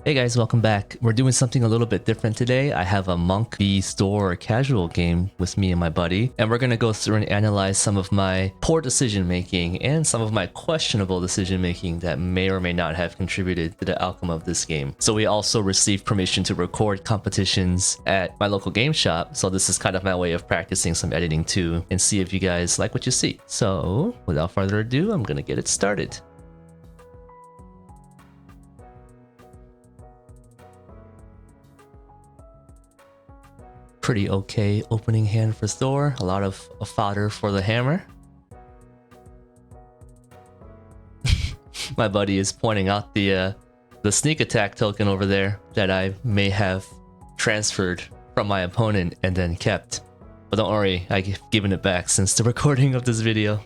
Hey guys, welcome back. We're doing something a little bit different today. I have a Monk V Thor casual game with me and my buddy, and we're gonna go through and analyze some of my poor decision making and some of my questionable decision making that may or may not have contributed to the outcome of this game. So we also received permission to record competitions at my local game shop, so this is kind of my way of practicing some editing too, and see if you guys like what you see. So without further ado, I'm gonna get it started. Pretty okay opening hand for Thor. A lot of fodder for the hammer. My buddy is pointing out the sneak attack token over there that I may have transferred from my opponent and then kept. But don't worry, I've given it back since the recording of this video.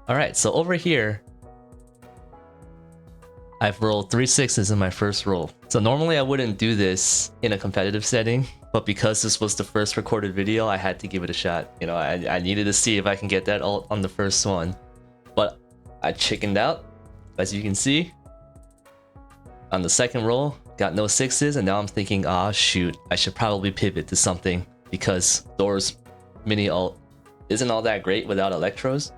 Alright, so over here, I've rolled 3 6s in my first roll. So normally I wouldn't do this in a competitive setting, but because this was the first recorded video, I had to give it a shot. You know, I needed to see if I can get that ult on the first one. But I chickened out, as you can see. On the second roll, got no 6s, and now I'm thinking, ah shoot, I should probably pivot to something because Thor's mini ult isn't all that great without electros.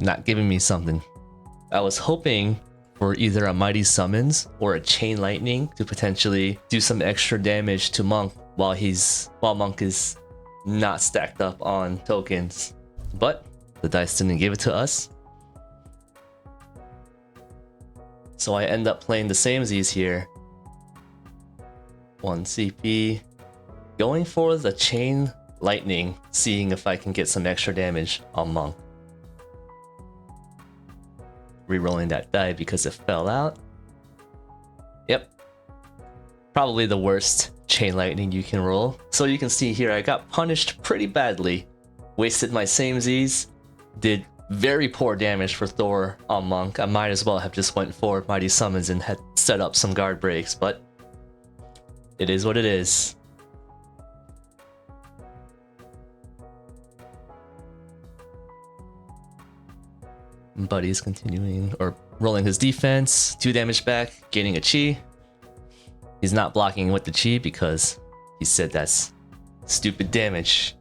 Not giving me something. I was hoping for either a Mighty Summons or a Chain Lightning to potentially do some extra damage to Monk while Monk is not stacked up on tokens. But the dice didn't give it to us. So I end up playing the same Z's here. 1 CP. Going for the Chain Lightning, seeing if I can get some extra damage on Monk. Rerolling that die because it fell out. Yep. Probably the worst Chain Lightning you can roll. So you can see here I got punished pretty badly. Wasted my same Z's. Did very poor damage for Thor on Monk. I might as well have just went for Mighty Summons and had set up some guard breaks, but it is what it is. Buddy's continuing or rolling his defense, 2 damage back, gaining a chi. He's not blocking with the chi because he said that's stupid damage.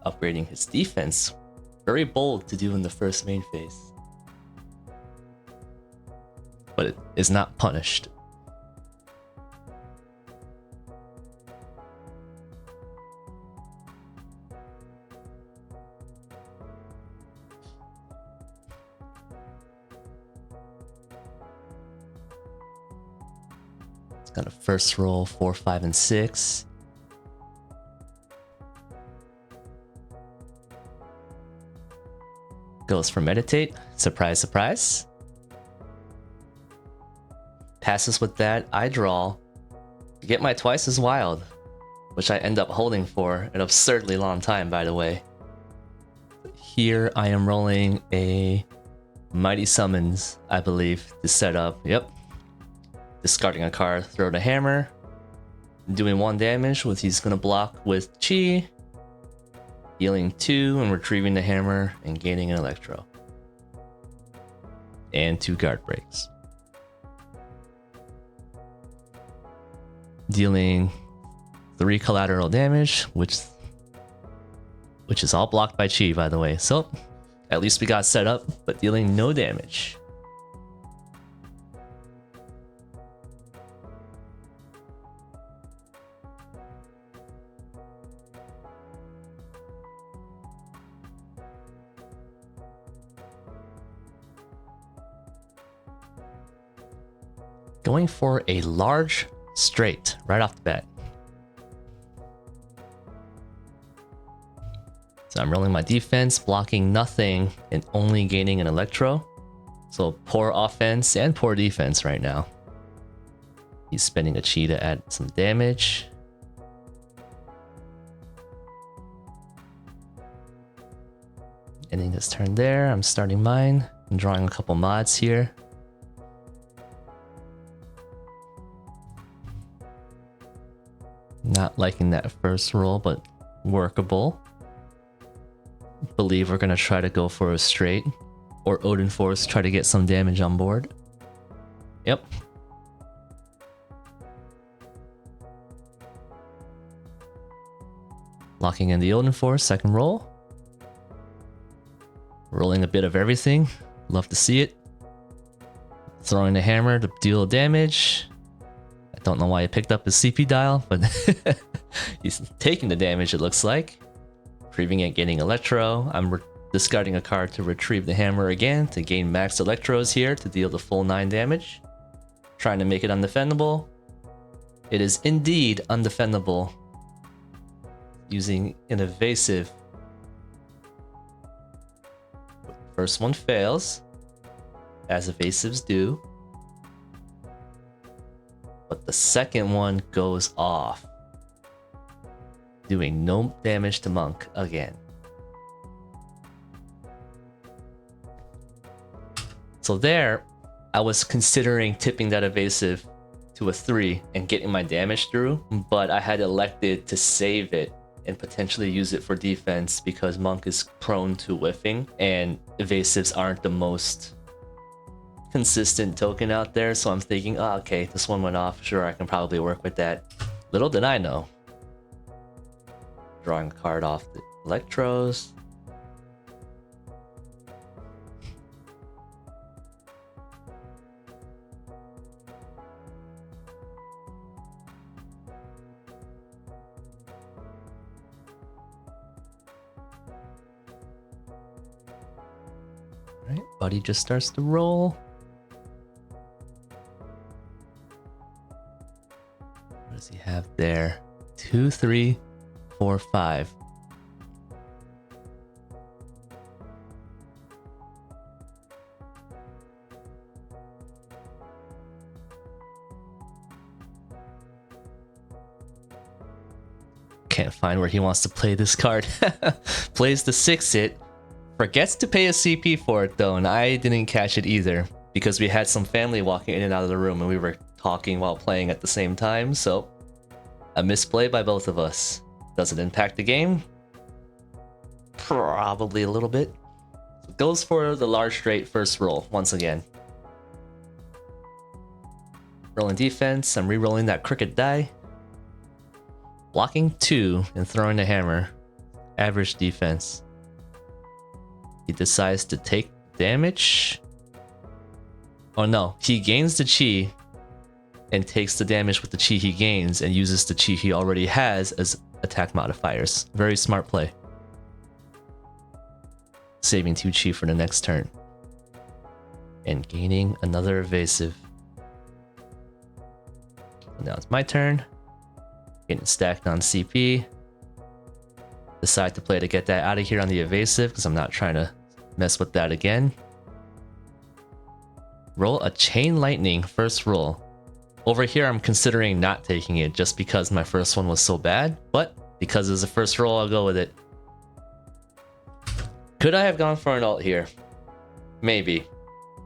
Upgrading his defense. Very bold to do in the first main phase. But it is not punished. It's got a first roll 4, 5, and 6. Goes for meditate. Surprise, surprise. Passes with that, I draw, get my twice as wild, which I end up holding for an absurdly long time, by the way. Here I am rolling a Mighty Summons, I believe, to set up. Yep. Discarding a card, throw the hammer, doing 1 damage with he's gonna block with chi, healing 2 and retrieving the hammer and gaining an electro. And 2 guard breaks. Dealing 3 collateral damage, which is all blocked by chi, by the way. So at least we got set up, but dealing no damage. Going for a large straight right off the bat. So I'm rolling my defense, blocking nothing, and only gaining an electro. So poor offense and poor defense right now. He's spending a chi to add some damage. Ending his turn there. I'm starting mine. I'm drawing a couple mods here. Not liking that first roll, but workable. Believe we're gonna try to go for a straight. Or Odin Force, try to get some damage on board. Yep. Locking in the Odin Force, second roll. Rolling a bit of everything. Love to see it. Throwing the hammer to deal damage. I don't know why he picked up his CP dial, but he's taking the damage, it looks like. Retrieving it, gaining Electro. I'm discarding a card to retrieve the hammer again to gain max Electros here to deal the full 9 damage. Trying to make it undefendable. It is indeed undefendable. Using an evasive. First one fails, as evasives do. But the second one goes off, doing no damage to Monk again. So there, I was considering tipping that evasive to a 3 and getting my damage through, but I had elected to save it and potentially use it for defense because Monk is prone to whiffing and evasives aren't the most consistent token out there. So I'm thinking, oh, okay, this one went off. Sure, I can probably work with that. Little did I know. Drawing a card off the Electros. Alright, buddy just starts to roll. What does he have there? 2, 3, 4, 5. Can't find where he wants to play this card. Plays the 6-hit. Forgets to pay a CP for it though, and I didn't catch it either because we had some family walking in and out of the room and we were talking while playing at the same time, so a misplay by both of us. Does it impact the game? Probably a little bit. So goes for the large straight first roll once again. Rolling defense, I'm re-rolling that crooked die. Blocking 2 and throwing the hammer. Average defense. He decides to take damage. Oh no, he gains the chi and takes the damage with the chi he gains and uses the chi he already has as attack modifiers. Very smart play. Saving 2 chi for the next turn. And gaining another evasive. Now it's my turn. Getting stacked on CP. Decide to play to get that out of here on the evasive because I'm not trying to mess with that again. Roll a chain lightning first roll. Over here I'm considering not taking it just because my first one was so bad, but because it was the first roll, I'll go with it. Could I have gone for an ult here? Maybe,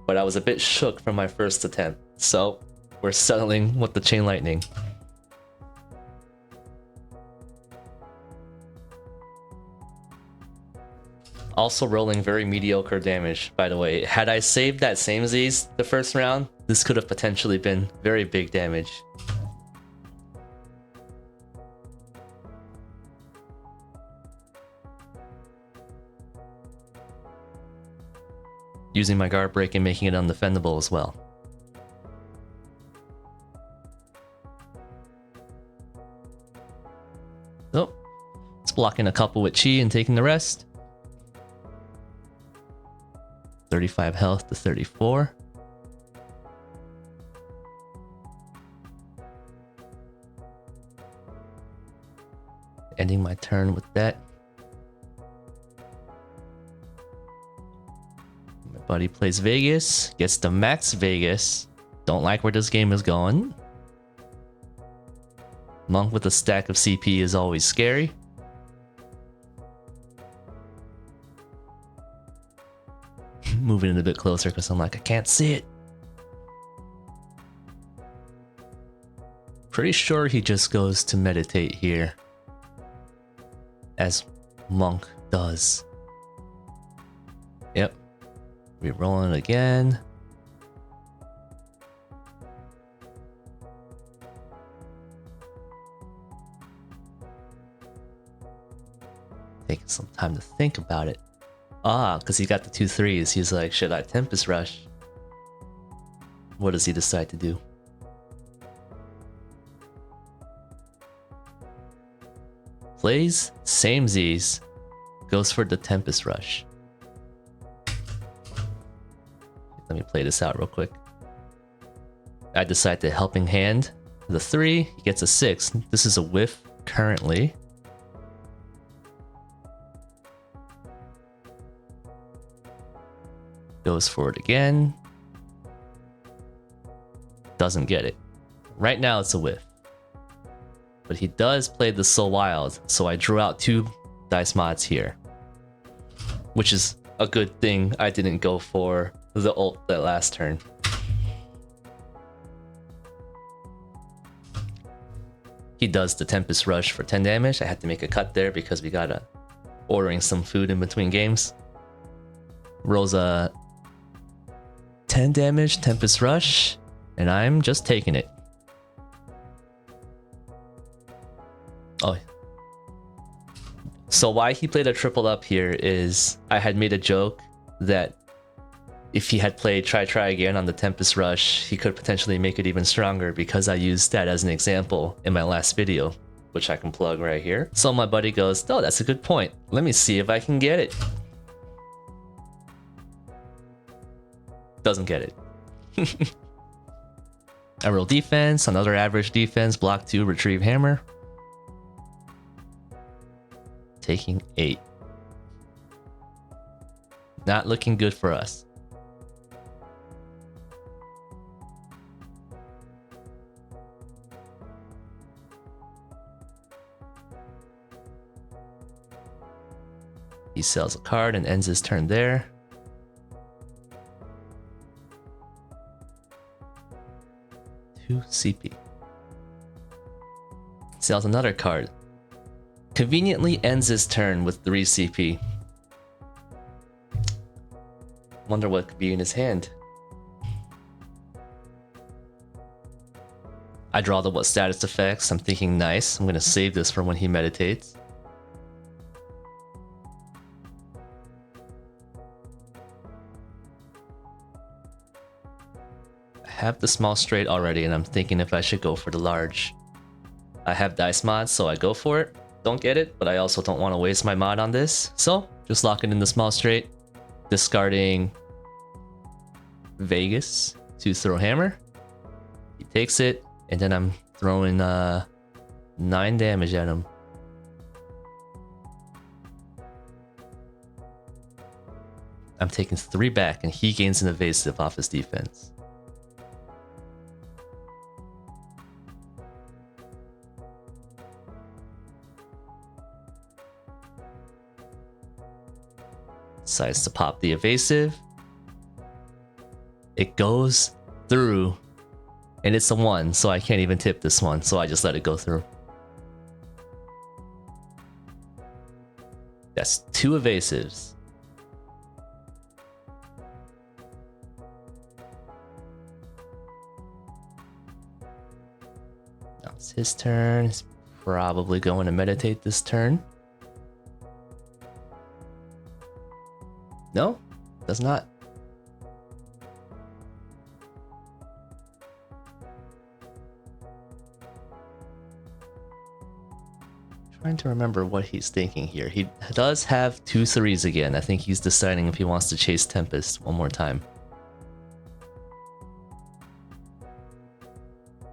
but I was a bit shook from my first attempt, so we're settling with the chain lightning. Also rolling very mediocre damage, by the way. Had I saved that same Z's the first round, this could have potentially been very big damage. Using my guard break and making it undefendable as well. Oh, it's blocking a couple with chi and taking the rest. 35 health to 34. Ending my turn with that. My buddy plays Vegas, gets the max Vegas. Don't like where this game is going. Monk with a stack of CP is always scary. moving it a bit closer because I'm like, I can't see it. Pretty sure he just goes to meditate here, as Monk does. Yep. Re-rolling again. Taking some time to think about it. Ah, because he got the 2 3s. He's like, should I Tempest Rush? What does he decide to do? Plays same Z's. Goes for the Tempest Rush. Let me play this out real quick. I decide to Helping Hand. The 3, he gets a 6. This is a whiff currently. Goes for it again. Doesn't get it. Right now it's a whiff. But he does play the So Wild, so I drew out 2 dice mods here. Which is a good thing I didn't go for the ult that last turn. He does the Tempest Rush for 10 damage. I had to make a cut there because we got ordering some food in between games. Rolls a 10 damage Tempest Rush, and I'm just taking it. Oh. So why he played a triple up here is I had made a joke that if he had played Try Again on the Tempest Rush, he could potentially make it even stronger because I used that as an example in my last video, which I can plug right here. So my buddy goes, oh, that's a good point. Let me see if I can get it. Doesn't get it. I roll defense, another average defense, block 2, retrieve hammer. Taking 8. Not looking good for us. He sells a card and ends his turn there. CP. Sells another card. Conveniently ends his turn with 3 CP. Wonder what could be in his hand. I draw the what status effects. I'm thinking nice. I'm gonna save this for when he meditates. I have the small straight already, and I'm thinking if I should go for the large. I have dice mods, so I go for it. Don't get it, but I also don't want to waste my mod on this. So just locking in the small straight, discarding Vegas to throw hammer. He takes it, and then I'm throwing 9 damage at him. I'm taking 3 back, and he gains an evasive off his defense. Decides to pop the evasive. It goes through, and it's a 1, so I can't even tip this one, so I just let it go through. That's 2 evasives. Now it's his turn. He's probably going to meditate this turn. No, does not. Trying to remember what he's thinking here. He does have 2 3s again. I think he's deciding if he wants to chase Tempest one more time.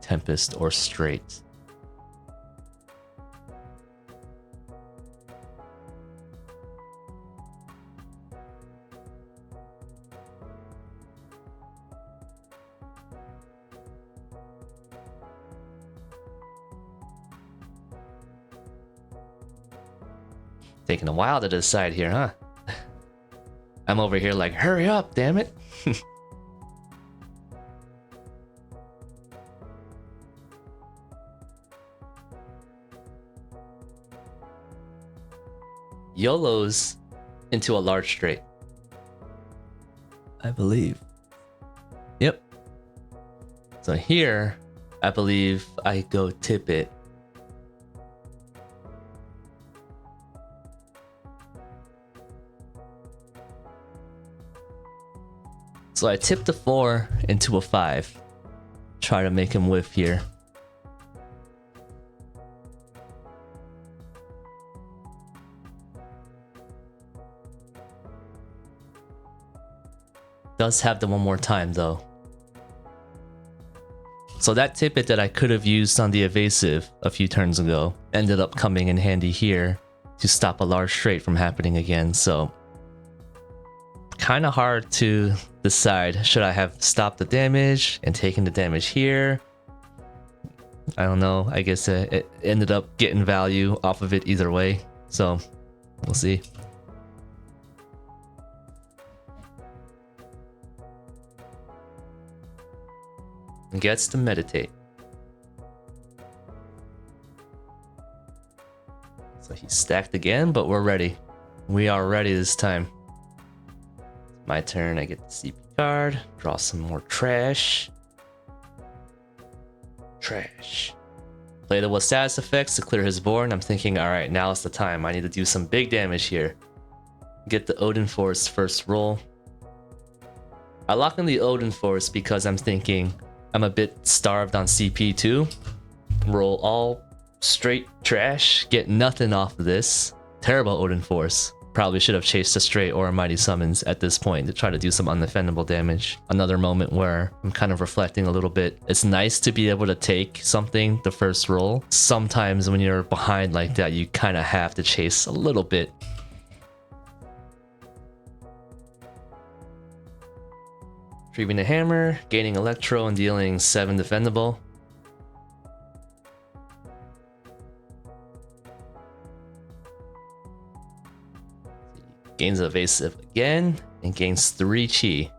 Tempest or straight. Taking a while to decide here, huh? I'm over here like, hurry up, damn it. YOLO's into a large straight, I believe. Yep. So here, I believe I go tip it. So I tip the 4 into a 5. Try to make him whiff here. Does have the one more time though. So that tip it that I could have used on the evasive a few turns ago ended up coming in handy here to stop a large straight from happening again. So kind of hard to decide, should I have stopped the damage and taken the damage here? I don't know. I guess it ended up getting value off of it either way. So we'll see. Gets to meditate. So he's stacked again, but we're ready. We are ready this time. My turn, I get the CP card, draw some more trash. Trash. Play the what status effects to clear his board. I'm thinking, alright, now is the time. I need to do some big damage here. Get the Odin Force first roll. I lock in the Odin Force because I'm thinking I'm a bit starved on CP too. Roll all straight trash, get nothing off of this. Terrible Odin Force. Probably should have chased a straight or a Mighty Summons at this point to try to do some undefendable damage. Another moment where I'm kind of reflecting a little bit. It's nice to be able to take something the first roll. Sometimes when you're behind like that, you kind of have to chase a little bit. Retrieving the hammer, gaining electro and dealing 7 defendable. Gains evasive again and gains 3 chi.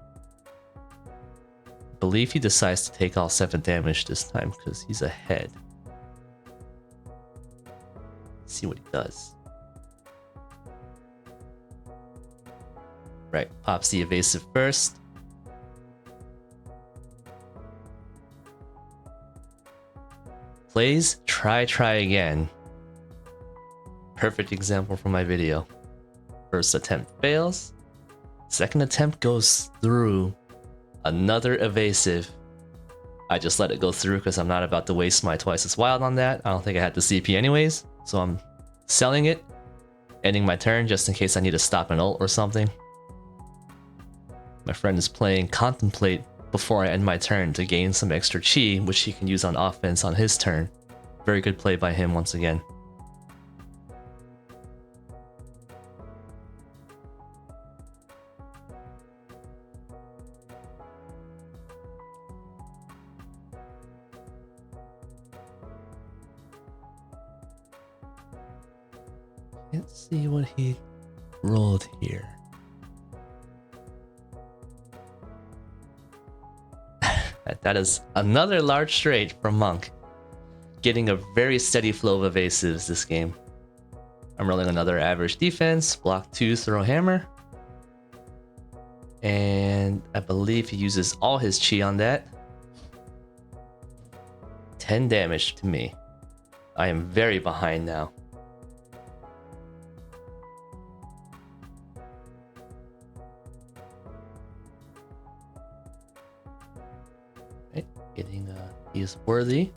I believe he decides to take all 7 damage this time because he's ahead. Let's see what he does. Right, pops the evasive first. Plays try again. Perfect example from my video. First attempt fails. Second attempt goes through. Another evasive. I just let it go through because I'm not about to waste my twice as wild on that. I don't think I had the CP anyways, so I'm selling it, ending my turn just in case I need to stop an ult or something. My friend is playing Contemplate before I end my turn to gain some extra chi, which he can use on offense on his turn. Very good play by him once again. Let's see what he rolled here. That is another large straight from Monk. Getting a very steady flow of evasives this game. I'm rolling another average defense, block 2, throw hammer. And I believe he uses all his chi on that. 10 damage to me. I am very behind now. Right, getting he is worthy.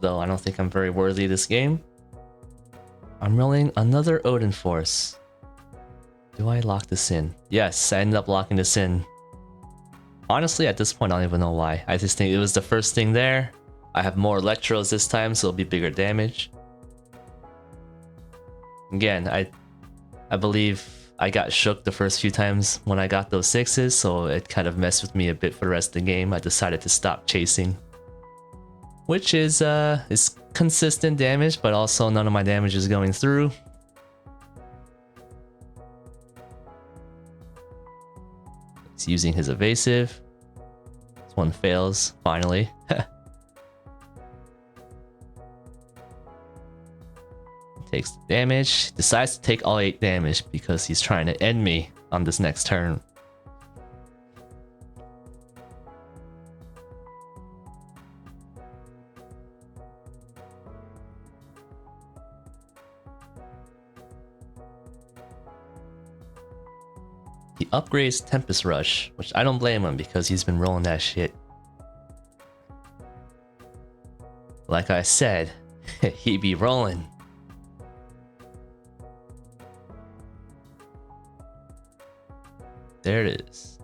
Though I don't think I'm very worthy this game. I'm rolling another Odin Force. Do I lock this in? Yes, I ended up locking this in. Honestly, at this point, I don't even know why. I just think it was the first thing there. I have more Electros this time, so it'll be bigger damage. Again, I believe I got shook the first few times when I got those 6s, so it kind of messed with me a bit for the rest of the game. I decided to stop chasing. Which is consistent damage, but also none of my damage is going through. He's using his evasive. This one fails, finally. Takes the damage. Decides to take all 8 damage because he's trying to end me on this next turn. He upgrades Tempest Rush, which I don't blame him because he's been rolling that shit. Like I said, he be rolling. There it is.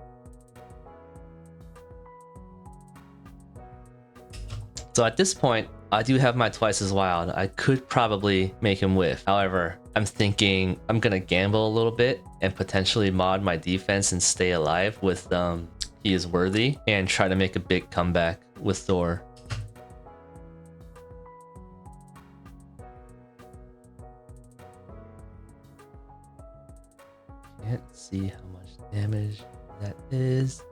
So at this point, I do have my Twice as Wild. I could probably make him whiff. However, I'm thinking I'm gonna gamble a little bit and potentially mod my defense and stay alive with He Is Worthy and try to make a big comeback with Thor. Can't see how much damage that is.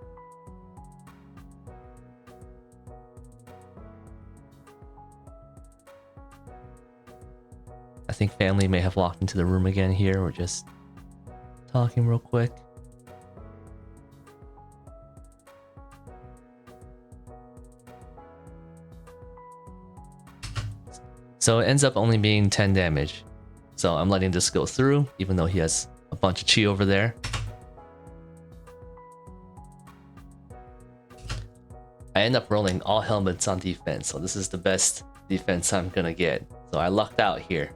I think family may have walked into the room again here. We're just talking real quick. So it ends up only being 10 damage. So I'm letting this go through, even though he has a bunch of chi over there. I end up rolling all helmets on defense, so this is the best defense I'm gonna get. So I lucked out here.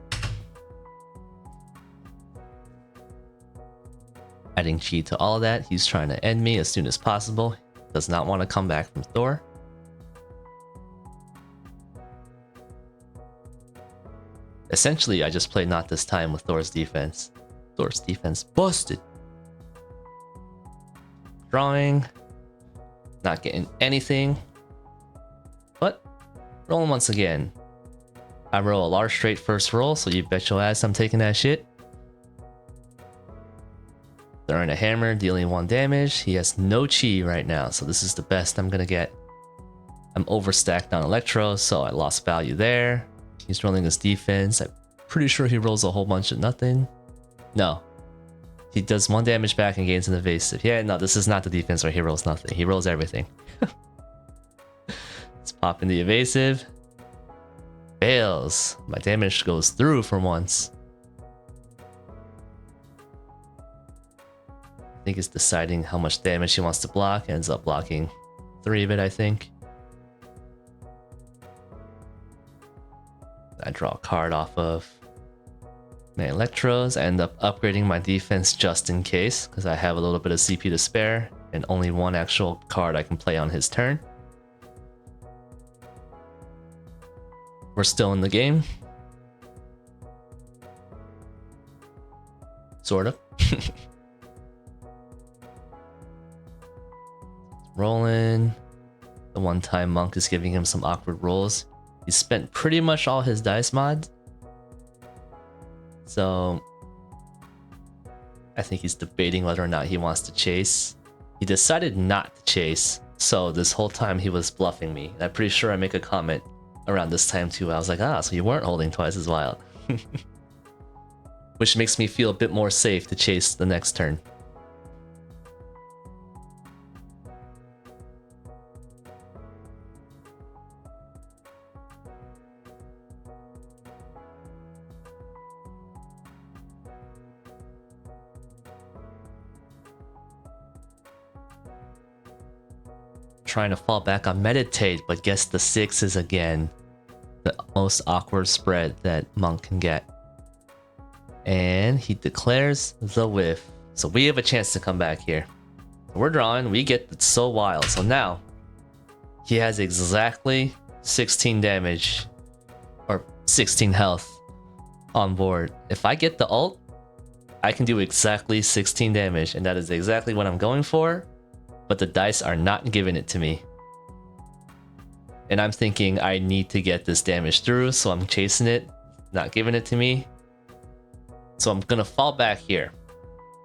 Adding chi to all of that, he's trying to end me as soon as possible. Does not want to come back from Thor. Essentially, I just played Not This Time with Thor's defense. Thor's defense busted. Drawing. Not getting anything. But rolling once again. I roll a large straight first roll, so you bet your ass I'm taking that shit. Throwing a hammer, dealing 1 damage. He has no chi right now, so this is the best I'm gonna get. I'm overstacked on Electro, so I lost value there. He's rolling his defense. I'm pretty sure he rolls a whole bunch of nothing. No. He does 1 damage back and gains an evasive. Yeah, no, this is not the defense where he rolls nothing. He rolls everything. Let's pop in the evasive. Fails. My damage goes through for once. I think it's deciding how much damage he wants to block. Ends up blocking 3 of it, I think. I draw a card off of my Electros. I end up upgrading my defense just in case, because I have a little bit of CP to spare and only 1 actual card I can play on his turn. We're still in the game. Sort of. Rolling. The one time Monk is giving him some awkward rolls. He spent pretty much all his dice mods. So I think he's debating whether or not he wants to chase. He decided not to chase. So this whole time he was bluffing me. And I'm pretty sure I make a comment around this time too. I was like, so you weren't holding Twice as Wild. Which makes me feel a bit more safe to chase the next turn. Trying to fall back on Meditate, but guess the 6 is again the most awkward spread that Monk can get. And he declares the whiff. So we have a chance to come back here. We're drawing, we get So Wild. So now he has exactly 16 damage or 16 health on board. If I get the ult, I can do exactly 16 damage, and that is exactly what I'm going for. But the dice are not giving it to me. And I'm thinking I need to get this damage through, so I'm chasing it, not giving it to me. So I'm gonna fall back here,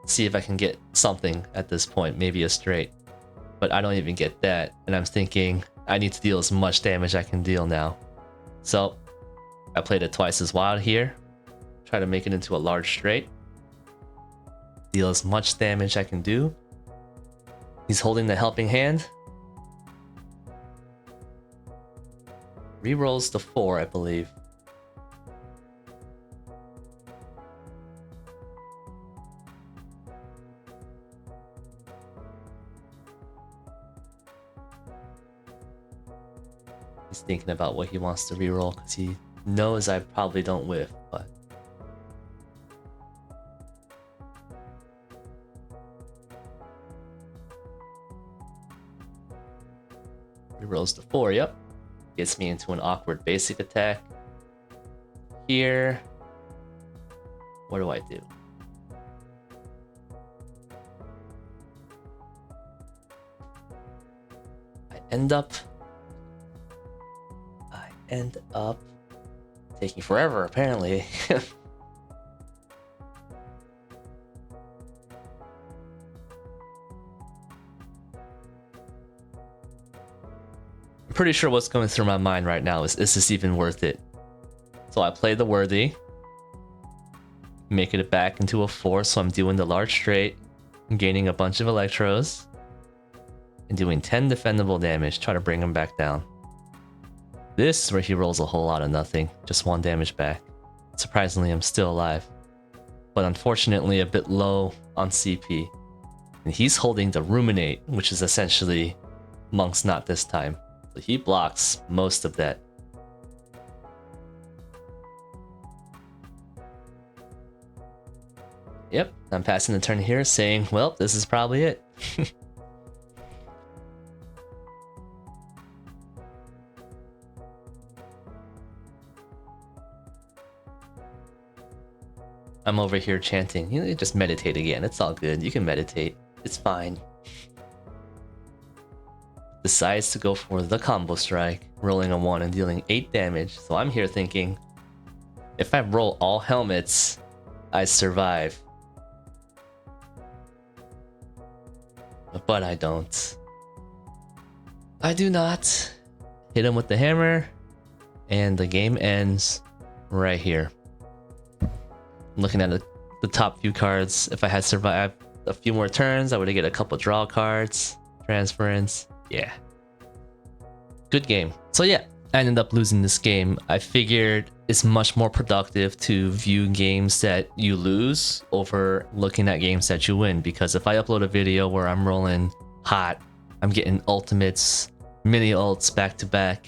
see if I can get something at this point, maybe a straight. but I don't even get that. And I'm thinking I need to deal as much damage I can deal now. So I played it twice as wild here. Try to make it into a large straight. Deal as much damage I can do. He's holding the helping hand. Rerolls the 4, I believe. He's thinking about what he wants to reroll because he knows I probably don't whiff, but rerolls the 4, yep. Gets me into an awkward basic attack. Here, what do I do? I end up taking forever, apparently. I'm pretty sure what's going through my mind right now is this even worth it? So I play the worthy, make it back into a 4, so I'm doing the large straight, gaining a bunch of electros, and doing 10 defendable damage, try to bring him back down. This is where he rolls a whole lot of nothing, just 1 damage back. Surprisingly, I'm still alive, but unfortunately a bit low on CP. And he's holding the Ruminate, which is essentially Monk's Not this time. So he blocks most of that. Yep, I'm passing the turn here saying, well, this is probably it. I'm over here chanting, you know, just meditate again. It's all good. You can meditate. It's fine. Decides to go for the combo strike, rolling a 1 and dealing 8 damage. So I'm here thinking, if I roll all helmets, I survive. But I don't. I do not. Hit him with the hammer, and the game ends right here. Looking at the top few cards, if I had survived a few more turns, I would have get a couple draw cards, transference. Yeah, good game. So yeah, I ended up losing this game. I figured it's much more productive to view games that you lose over looking at games that you win, because if I upload a video where I'm rolling hot, I'm getting ultimates, mini ults back to back,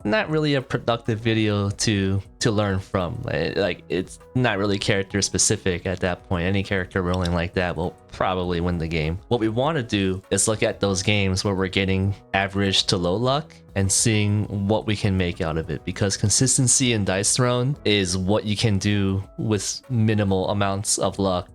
not really a productive video to learn from. Like, it's not really character specific at that point. Any character rolling like that will probably win the game. What we want to do is look at those games where we're getting average to low luck and seeing what we can make out of it, because consistency in dice thrown is what you can do with minimal amounts of luck.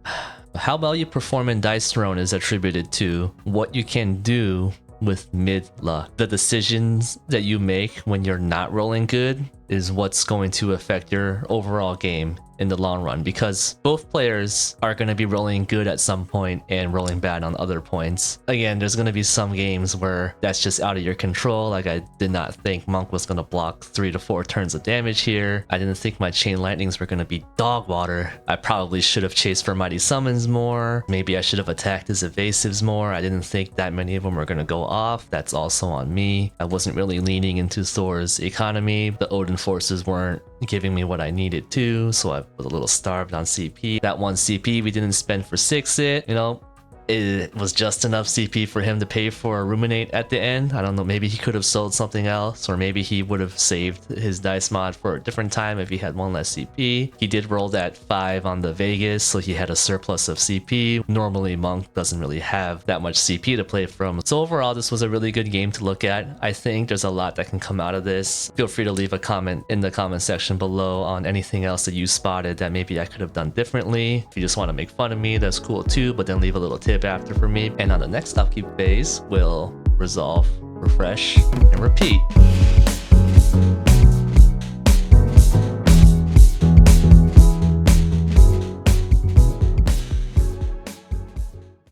How well you perform in dice thrown is attributed to what you can do with mid luck. The decisions that you make when you're not rolling good is what's going to affect your overall game in the long run, because both players are going to be rolling good at some point and rolling bad on other points. Again, there's going to be some games where that's just out of your control. Like, I did not think Monk was going to block 3 to 4 turns of damage here. I didn't think my chain lightnings were going to be dog water. I probably should have chased for mighty summons more. Maybe I should have attacked his evasives more. I didn't think that many of them were going to go off. That's also on me. I wasn't really leaning into Thor's economy. The Odin forces weren't giving me what I needed to, so I was a little starved on CP. That 1 CP we didn't spend for 6-it, you know, it was just enough CP for him to pay for a Ruminate at the end. I don't know, maybe he could have sold something else, or maybe he would have saved his dice mod for a different time if he had 1 less CP. He did roll that 5 on the Vegas, so he had a surplus of CP. Normally Monk doesn't really have that much CP to play from. So overall, this was a really good game to look at. I think there's a lot that can come out of this. Feel free to leave a comment in the comment section below on anything else that you spotted that maybe I could have done differently. If you just want to make fun of me, that's cool too, but then leave a little tip after for me. And on the next Upkeep phase, we'll resolve, refresh, and repeat.